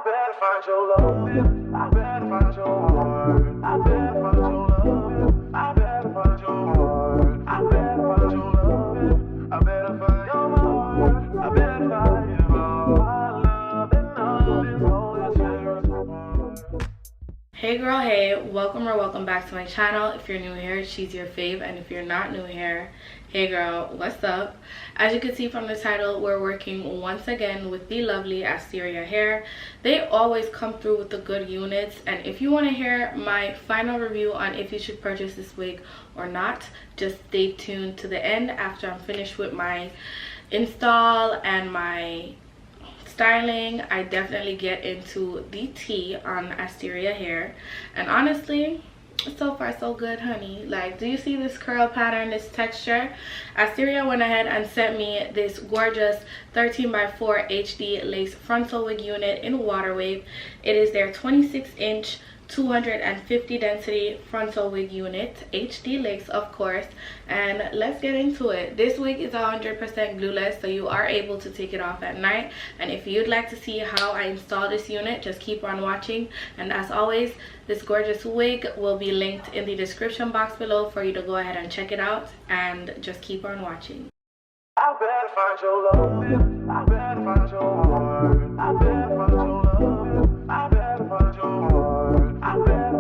better find your love. I better find your heart. I better find your love. I better find your heart. I better find your love. I better find your heart. I better find your heart. Love and nothing only tears apart. Hey girl, hey, welcome or welcome back to my channel. If you're new here, she's your fave, and if you're not new here, hey girl, what's up? As you can see from the title, we're working once again with the lovely Asteria hair. They always come through with the good units, and if you want to hear my final review on if you should purchase this wig or not, just stay tuned to the end after I'm finished with my install and my styling. I definitely get into the tea on Asteria hair, and honestly, so far so good, honey. Like, do you see this curl pattern, this texture? Asteria went ahead and sent me this gorgeous 13x4 HD lace frontal wig unit in water wave. It is their 26-inch 250 density frontal wig unit, HD lace of course, and let's get into it. This wig is 100% glueless, so you are able to take it off at night, and if you'd like to see how I install this unit, just keep on watching. And as always, this gorgeous wig will be linked in the description box below for you to go ahead and check it out, and just keep on watching. I better find your love. I better find your heart. I better find your love. I better find your heart. I better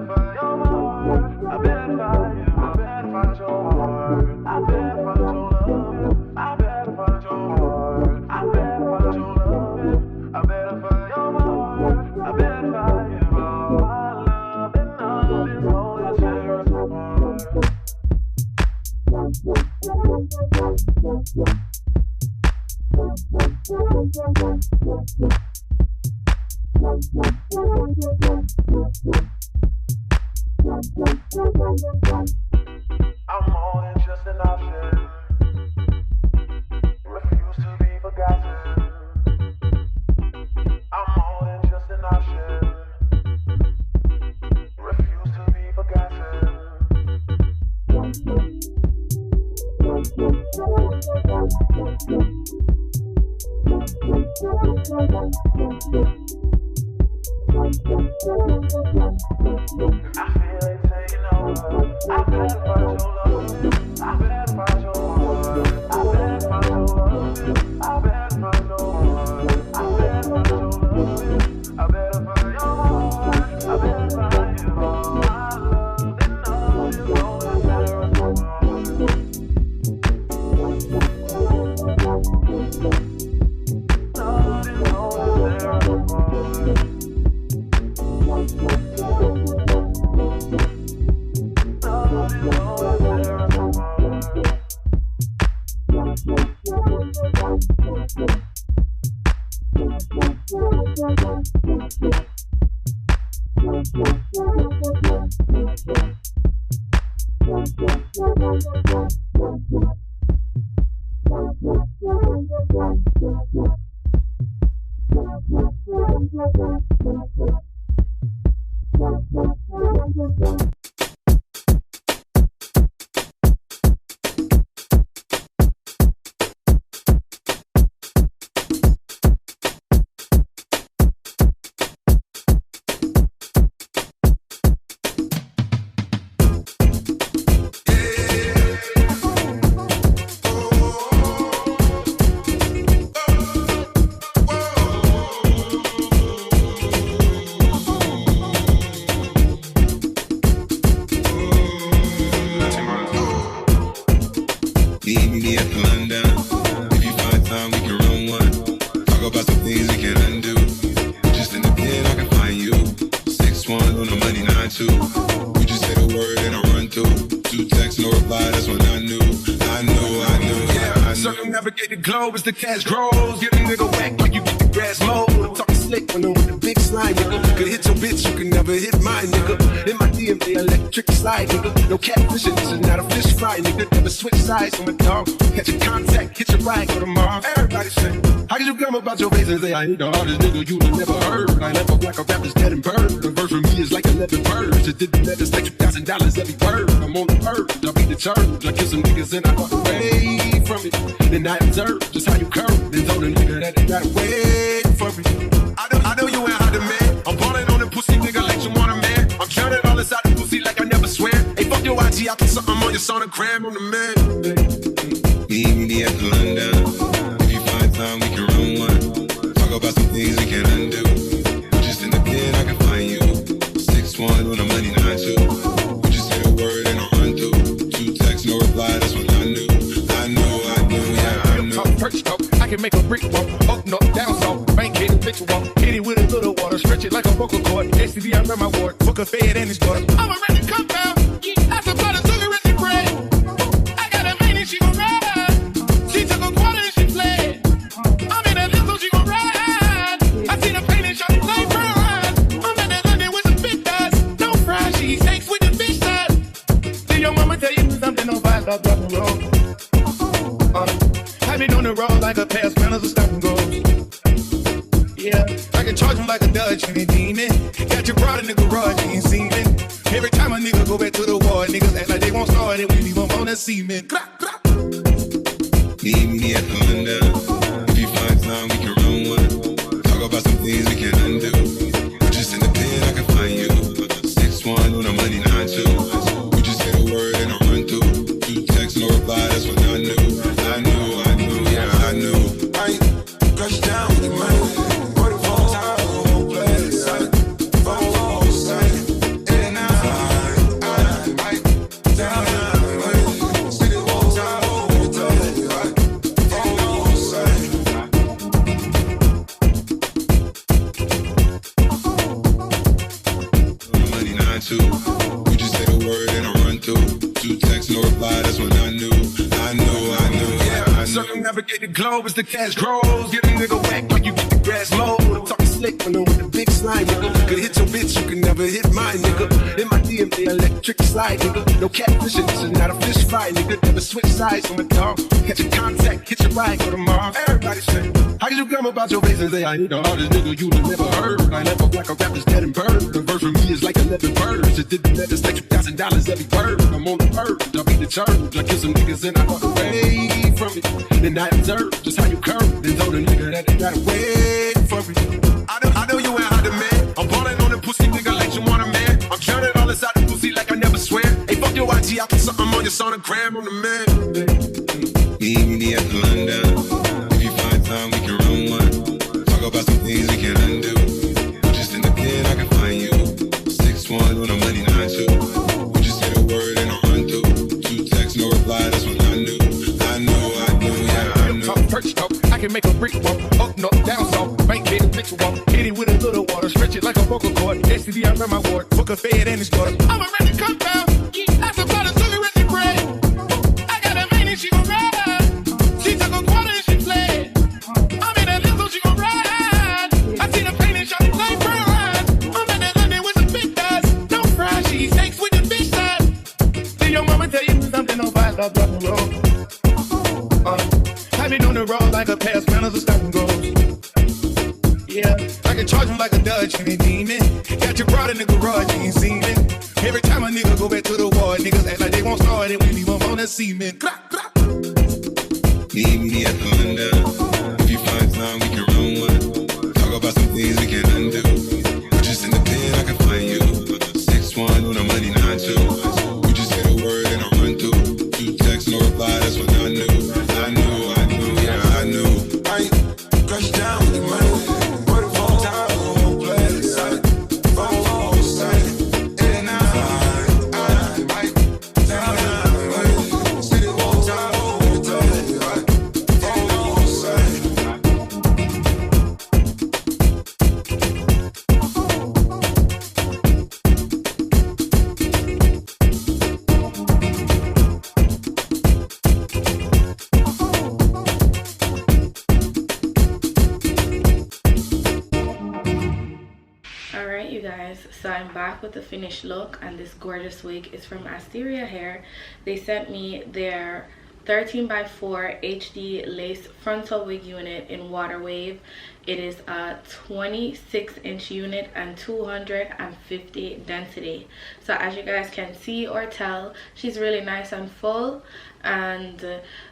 find your love. I better find your heart. I better find you. I better find your heart. I better find your love. I better find your heart. I better find your love. I better find your heart. I better find you. My love and nothing only tears apart. I'm more than just an option. Refuse to be forgotten. I'm more than just an option. Refuse to be forgotten. I feel it taking over. I better find your love. I better find your heart. I better find your love. I better find your heart. I better find your love. I better find your heart. I better find your heart. My love and love is all that matters apart. Love is all that matters apart. As the cash grows, get a nigga whack like you get the grass mowed. I'm talking slick when I'm with the big slime, nigga. Could hit your bitch, you can never hit mine, nigga. In my DNA, electric slide, nigga. No catfishing, this is not a fish fry, nigga. Never switch sides on my dog. Catch a contact, hit your ride, go to Mars. Everybody say, how can you come about your face and say I ain't the hardest nigga you never heard? I never black a rapper's dead and bird. The verse for me is like 11 birds. It did the letters like $2,000 every word. I'm on the purge, I'll be the church. I kill some niggas and I walk away from it. Then I observe just how you curve. Then told a nigga that they gotta wait for I put something on your sonogram on the man. Meet me at the London. If you find time, we can run one. Talk about some things we can undo. Just in the pen, I can find you. 6'1" on a money 9'2". You just say the word and I'll run through. 2 texts, no reply, that's when I knew. Yeah, I knew. Perch talk, I can make a brick walk. Up, north, down, south. Bank hit a picture walk. Hit it with a little water. Stretch it like a vocal cord. STD, I run my ward. Book a fed and his daughter. I'm a ready come down. I supply the sugar in the bread. I got a man and she gon' ride. She took a quarter and she fled. I'm in a little so she gon' ride. I see the pain and shawty play pride. I'm in the London with some big thighs. No fries, she steaks with the fish sides. Did your mama tell you something on 5 stop, drop and roll? I been on the road like a pair of spinners or stop and go. Yeah, I can charge him like a Dutch and a demon. Got your brother in the garage, he ain't seen it. Every time a nigga go back to the war, niggas act like they won't start it. We leave them on that cement. Meet me at the London. If you find time, we can run one. Talk about some things we can undo. Just in the pen, I can find you. 6'1" on a money 9'2". You just say the word and I'll run through. 2 texts, no reply, that's when I knew. Yeah, I knew. I ain't crush down with your money. For the whole time, the whole place. For the whole side. And I down. See the whole time, whole time. For the whole side. Money 9'2". You just say the word and I run through. 2 texts, no reply, that's when I knew. Circumnavigate the globe as the cash grows. Get a nigga whack like you get the grass low. I'm talking slick when I'm with the big slime, nigga. Could hit your bitch, you can never hit mine, nigga. In my DNA, electric slide, nigga. No catfishing, this is not a fish fry, nigga. Never switch sides on the dog. Catch a contact, hit your ride, go to Mars. Everybody say, how could you come about your face and say I need the hardest nigga you done never heard? I never like a rapper's dead and bird. The verse for me is like 11 birds. It didn't let us like $2,000 every word. I'm on the verge, I'll be the church. I kill some niggas and I walk away from it. Then I observe just how you curve. Then told a nigga that they gotta wait for it. I know you ain't hard to man. I'm ballin' on the pussy nigga like you want a man. I'm counting all this out the pussy like I never swear. Hey, fuck your IG, I put something on your sonogram on the man. Meet me at the London. If you find time, we can run one. Talk about some things we can undo. Just in the pen, I can find you. 6'1" on a money 9'2". You just say the word and I'll run through. 2 texts, no reply, that's when I knew. Perch talk, I can make a brick walk. Up, north, down, south. Bank hit a picture walk. Hit it with a little water. Stretch it like a vocal cord. STD, I run my ward. Book a fed and his daughter. I'm a ready come down. I supply the sugar in the bread. I got a man and she gon' ride. She took a quarter and she fled. I'm in a little so she gon' ride. I see the pain and shawty play pride. I'm in the London with some big thighs. No fries, she steaks with the fish sides. Did your mama tell you something on 5 stop, drop and roll? I been on the road like a pair of spinners or stop and goes. Yeah, I can charge him like a Dutch and a demon. Got your brother in the garage, he ain't seen it. Every time a nigga go back to the war, niggas act like they won't start it. We leave them on that cement. Meet me at the London. If you find time, we can run one. Talk about some things we can undo. Just in the pen, I can find you. 6'1" on a money 9'2". You just say the word and I'll run through. 2 texts, no reply, that's when I knew. Yeah, I knew. I ain't crush down with your money. For the whole time, the whole place. For the whole side. And I down. See the whole time, whole time. For the whole side. Alright you guys, so I'm back with the finished look, and this gorgeous wig is from Asteria Hair. They sent me their 13x4 HD lace frontal wig unit in water wave. It is a 26-inch unit and 250 density. So as you guys can see or tell, she's really nice and full. And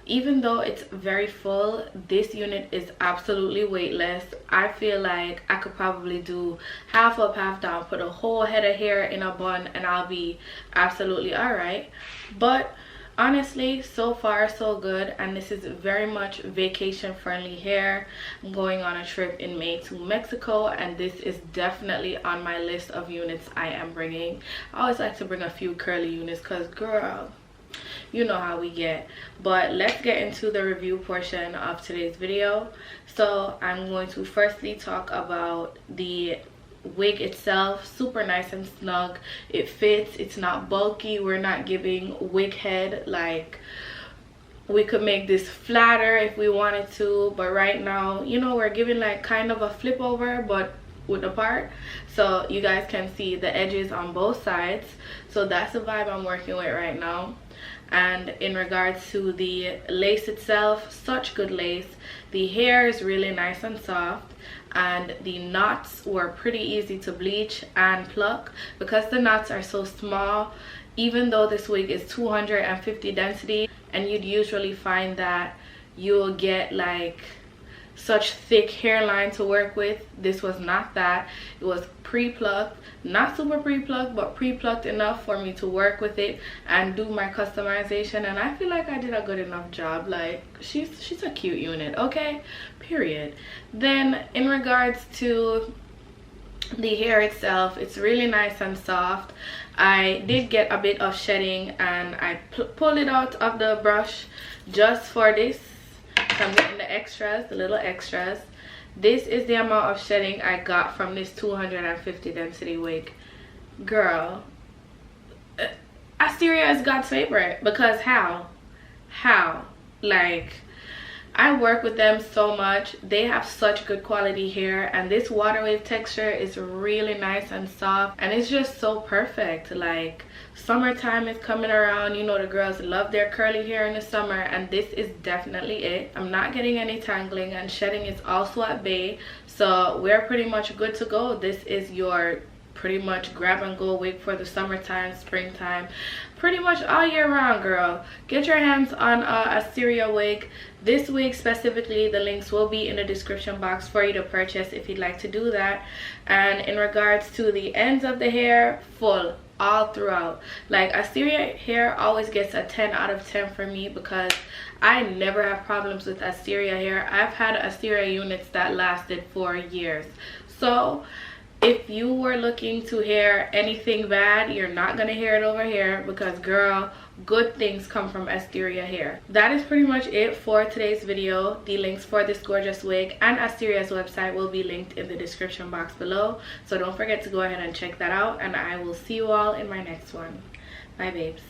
even though it's very full, this unit is absolutely weightless. I feel like I could probably do half up, half down, put a whole head of hair in a bun, and I'll be absolutely all right. But honestly, so far so good, and this is very much vacation friendly hair. I'm going on a trip in May to Mexico, and this is definitely on my list of units I am bringing. I always like to bring a few curly units because girl, you know how we get. But let's get into the review portion of today's video. So I'm going to firstly talk about the wig itself. Super nice and snug. It fits. It's not bulky. We're not giving wig head. Like, we could make this flatter if we wanted to, but right now, you know, we're giving like kind of a flip over but with a part, so you guys can see the edges on both sides. So that's the vibe I'm working with right now. And in regards to the lace itself, such good lace. The hair is really nice and soft, and the knots were pretty easy to bleach and pluck because the knots are so small. Even though this wig is 250 density, and you'd usually find that you'll get like such thick hairline to work with, this was not that. It was pre-plucked, not super pre-plucked, but pre-plucked enough for me to work with it and do my customization, and I feel like I did a good enough job. Like, she's a cute unit, okay, period. Then in regards to the hair itself, it's really nice and soft. I did get a bit of shedding, and I pulled it out of the brush just for this. So I'm getting the extras, the little extras. This is the amount of shedding I got from this 250 density wig. Girl, Asteria is God's favorite, because how? Like, I work with them so much. They have such good quality hair, and this water wave texture is really nice and soft, and it's just so perfect. Like, summertime is coming around, you know, the girls love their curly hair in the summer, and this is definitely it. I'm not getting any tangling, and shedding is also at bay, so we're pretty much good to go. This is your pretty much grab and go wig for the summertime, springtime, pretty much all year round, girl. Get your hands on a Asteria wig. This wig specifically, the links will be in the description box for you to purchase if you'd like to do that. And in regards to the ends of the hair, full all throughout. Like, Asteria hair always gets a 10 out of 10 for me, because I never have problems with Asteria hair. I've had Asteria units that lasted for years. So if you were looking to hear anything bad, you're not gonna hear it over here, because girl, good things come from Asteria hair. That is pretty much it for today's video. The links for this gorgeous wig and Asteria's website will be linked in the description box below, so don't forget to go ahead and check that out, and I will see you all in my next one. Bye babes.